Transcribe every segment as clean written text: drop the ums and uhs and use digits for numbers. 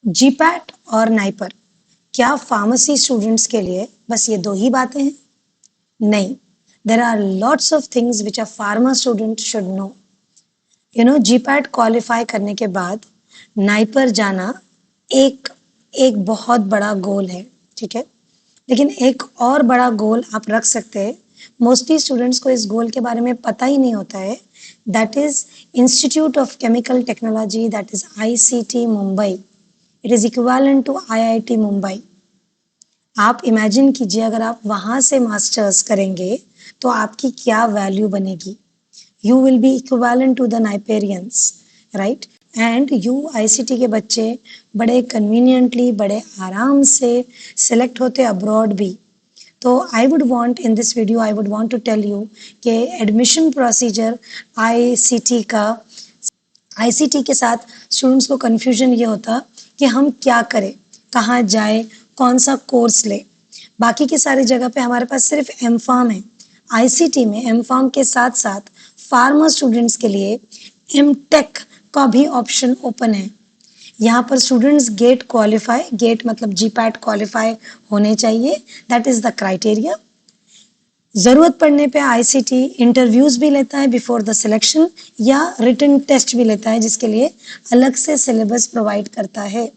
GPAT और NIPER क्या pharmacy students के लिए बस ये दो ही बातें हैं? नहीं, there are lots of things which a pharma student should know. GPAT qualify करने के बाद नाइपर जाना एक एक बहुत बड़ा गोल है, ठीक है। लेकिन एक और बड़ा गोल आप रख सकते हैं। मोस्टली स्टूडेंट्स को इस गोल के बारे में पता ही नहीं होता है। That is Institute of Chemical Technology, that is ICT Mumbai. It is equivalent to IIT Mumbai. आप इमेजिन कीजिए, अगर आप वहां से मास्टर्स करेंगे तो आपकी क्या वैल्यू बनेगी। You will be equivalent to the NIPERians, right. And you ICT के बच्चे बड़े कन्वीनियंटली, बड़े आराम से सिलेक्ट होते अब्रॉड भी। तो I would want in this video, I would want to tell you कि एडमिशन प्रोसीजर ICT के साथ स्टूडेंट्स को कंफ्यूजन ये होता कि हम क्या करें, कहाँ जाए, कौन सा कोर्स ले। बाकी की सारी जगह पे हमारे पास सिर्फ M.Pharm है। ICT में M.Pharm के साथ साथ फार्मा स्टूडेंट्स के लिए M.Tech का भी ऑप्शन ओपन है। यहाँ पर स्टूडेंट्स गेट मतलब जीपैट क्वालिफाई होने चाहिए, दैट इज द क्राइटेरिया। जरूरत पड़ने पे ICT इंटरव्यूज भी लेता है बिफोर द सिलेक्शन, या रिटन टेस्ट भी लेता है जिसके लिए अलग से सिलेबस प्रोवाइड करता है।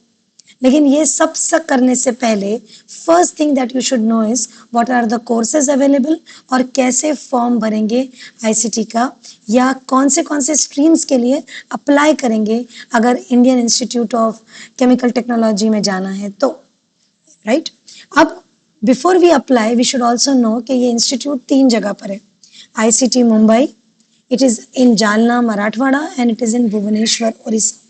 लेकिन ये सब करने से पहले first thing that you should know is what are the courses available, और कैसे फॉर्म भरेंगे ICT का, या कौन से स्ट्रीम्स के लिए अप्लाई करेंगे अगर Indian Institute of Chemical Technology में जाना है तो, राइट। अब before we apply we should also know कि ये इंस्टीट्यूट 3 जगह पर है। ICT Mumbai, it is in Jalna Marathwada, and it is in Bhubaneswar Orissa.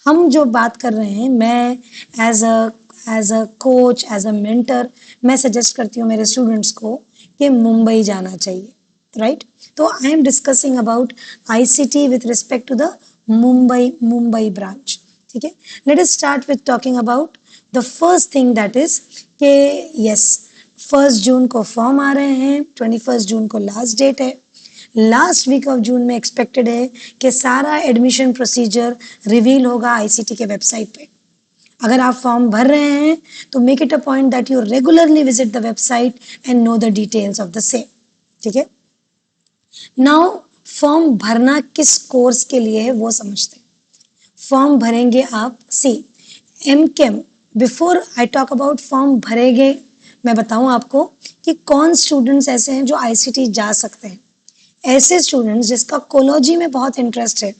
हम जो बात कर रहे हैं, मैं as a coach, as a mentor, मैं सजेस्ट करती हूँ मेरे स्टूडेंट्स को कि मुंबई जाना चाहिए, राइट। तो I am discussing about ICT with respect to the Mumbai branch, ठीक है। Let us start with talking about the first thing that is के यस, 1 जून को फॉर्म आ रहे हैं, 21 जून को लास्ट डेट है। लास्ट वीक ऑफ जून में एक्सपेक्टेड है कि सारा एडमिशन प्रोसीजर रिवील होगा ICT के वेबसाइट पे। अगर आप फॉर्म भर रहे हैं तो make it a point that you regularly visit the website and know the details of the same, ठीक है। नाउ फॉर्म भरना किस कोर्स के लिए है वो समझते हैं। फॉर्म भरेंगे आप MChem। Before I talk about form भरेंगे, मैं बताऊं आपको कि कौन स्टूडेंट्स ऐसे हैं जो ICT जा सकते हैं। ऐसे स्टूडेंट्स जिसका कोलॉजी में बहुत इंटरेस्ट है,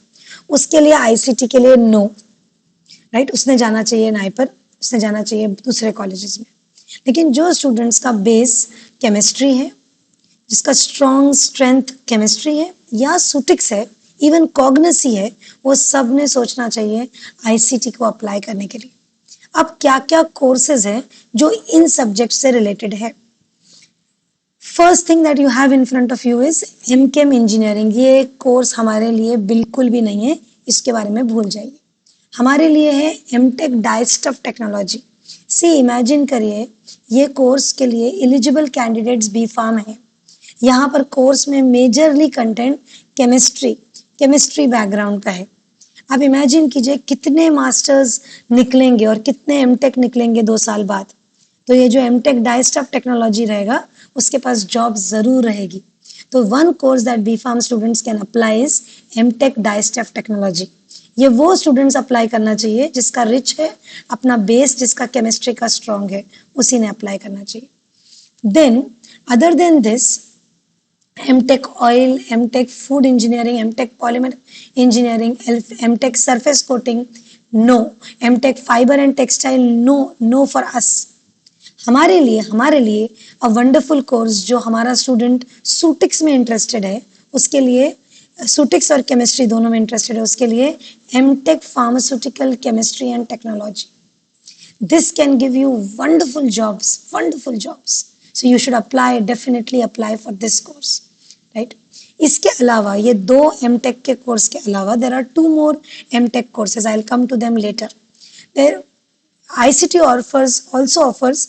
उसके लिए ICT के लिए नो, राइट। उसने जाना चाहिए नाइपर, उसने जाना चाहिए दूसरे कॉलेजेस में। लेकिन जो स्टूडेंट्स का बेस केमिस्ट्री है, जिसका स्ट्रेंथ केमिस्ट्री है या सुटिक्स है, इवन कॉग्निसी है, वो सब ने सोचना चाहिए ICT को अप्लाई करने के लिए। अब क्या क्या कोर्सेज हैं जो इन सब्जेक्ट से रिलेटेड है। First thing that you have in front of you is MChem engineering. ये कोर्स हमारे लिए बिल्कुल भी नहीं है, इसके बारे में भूल जाइए। हमारे लिए है MTech डाइस्टफ टेक्नोलॉजी। इमेजिन करिए, ये कोर्स के लिए एलिजिबल कैंडिडेट्स B.Pharm है। यहाँ पर कोर्स में मेजरली कंटेंट केमिस्ट्री बैकग्राउंड का है। आप इमेजिन कीजिए कितने मास्टर्स निकलेंगे और कितने MTech निकलेंगे 2 साल बाद। तो ये जो MTech डाइस्टफ टेक्नोलॉजी रहेगा, उसके पास जॉब जरूर रहेगी। तो one course that B.Pharm students can apply is MTech dyestuff technology. ये वो स्टूडेंट्स अप्लाई करना चाहिए जिसका रिच है, अपना बेस जिसका केमिस्ट्री का स्ट्रॉन्ग है, उसी ने अप्लाई करना चाहिए। Then other than this, MTech oil, MTech food engineering, MTech polymer engineering, MTech surface coating, no. MTech fiber and textile, no for us. हमारे लिए अ वंडरफुल कोर्स, जो हमारा स्टूडेंट सुटिक्स में इंटरेस्टेड है, उसके लिए सुटिक्स और केमिस्ट्री दोनों में इंटरेस्टेड है, उसके लिए MTech pharmaceutical chemistry and technology. This can give you wonderful jobs. So you should definitely apply for this course, right? इसके अलावा, ये 2 MTech के कोर्स के अलावा, there are 2 more MTech courses. I'll come to them later. There, ICT also offers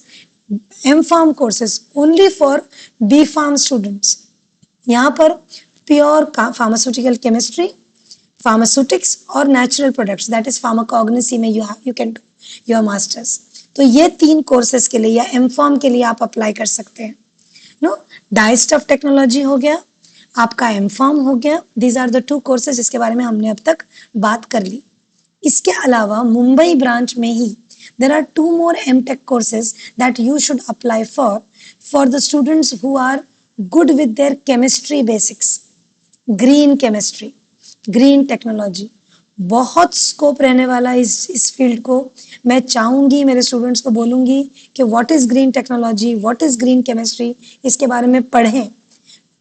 M.Pharm courses only for B.Pharm students. यहाँ पर pure pharmaceutical chemistry, pharmaceutics और natural products, that is pharmacognosy में you can do your masters. तो ये 3 courses के लिए या एमफॉर्म के लिए आप अप्लाई कर सकते हैं। नो, डाइस्ट ऑफ टेक्नोलॉजी हो गया, आपका एमफॉर्म हो गया। दीज आर द 2 कोर्सेज जिसके बारे में हमने अब तक बात कर ली। इसके अलावा मुंबई ब्रांच में ही there are 2 more MTech courses that you should apply for the students who are good with their chemistry basics. Green chemistry, green technology, बहुत स्कोप रहने वाला इस फील्ड को। मैं चाहूंगी मेरे स्टूडेंट्स को बोलूंगी कि what is green technology, what is green chemistry, इसके बारे में पढ़ें,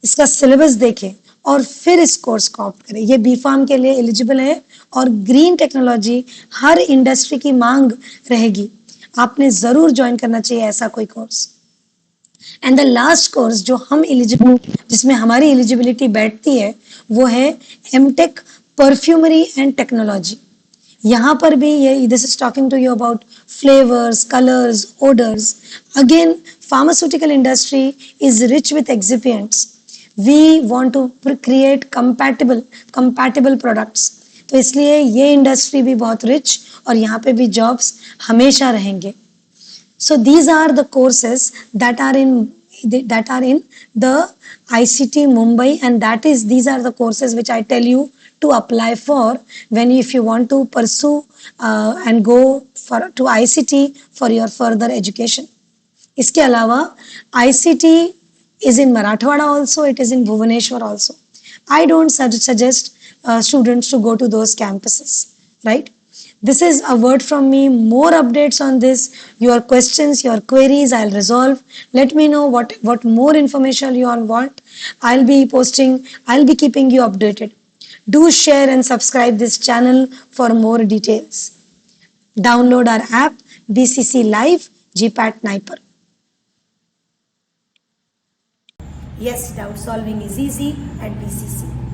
इसका सिलेबस देखें और फिर इस कोर्स को ऑप्ट करें। ये बी फार्म के लिए एलिजिबल है और ग्रीन टेक्नोलॉजी हर इंडस्ट्री की मांग रहेगी, आपने जरूर ज्वाइन करना चाहिए ऐसा कोई course. And the last course जो हम एलिजिबल, जिसमें हमारी एलिजिबिलिटी बैठती है, वो है एमटेक परफ्यूमरी एंड टेक्नोलॉजी। यहाँ पर भी ये this is talking to you about flavours, colours, odours. Again pharmaceutical industry is rich with excipients. We want to create compatible products. तो इसलिए ये इंडस्ट्री भी बहुत रिच और यहाँ पे भी जॉब्स हमेशा रहेंगे। So these are the courses that are in the ICT Mumbai, and these are the courses which I tell you to apply for if you want to pursue and go to ICT for your further education. इसके अलावा ICT is in Marathwada also, it is in Bhubaneswar also. I don't suggest students to go to those campuses, right? This is a word from me. More updates on this, your questions, your queries, I'll resolve. Let me know what more information you all want. I'll be keeping you updated. Do share and subscribe this channel for more details. Download our app, BCC Live, GPAT Niper. Yes, doubt solving is easy at BCC.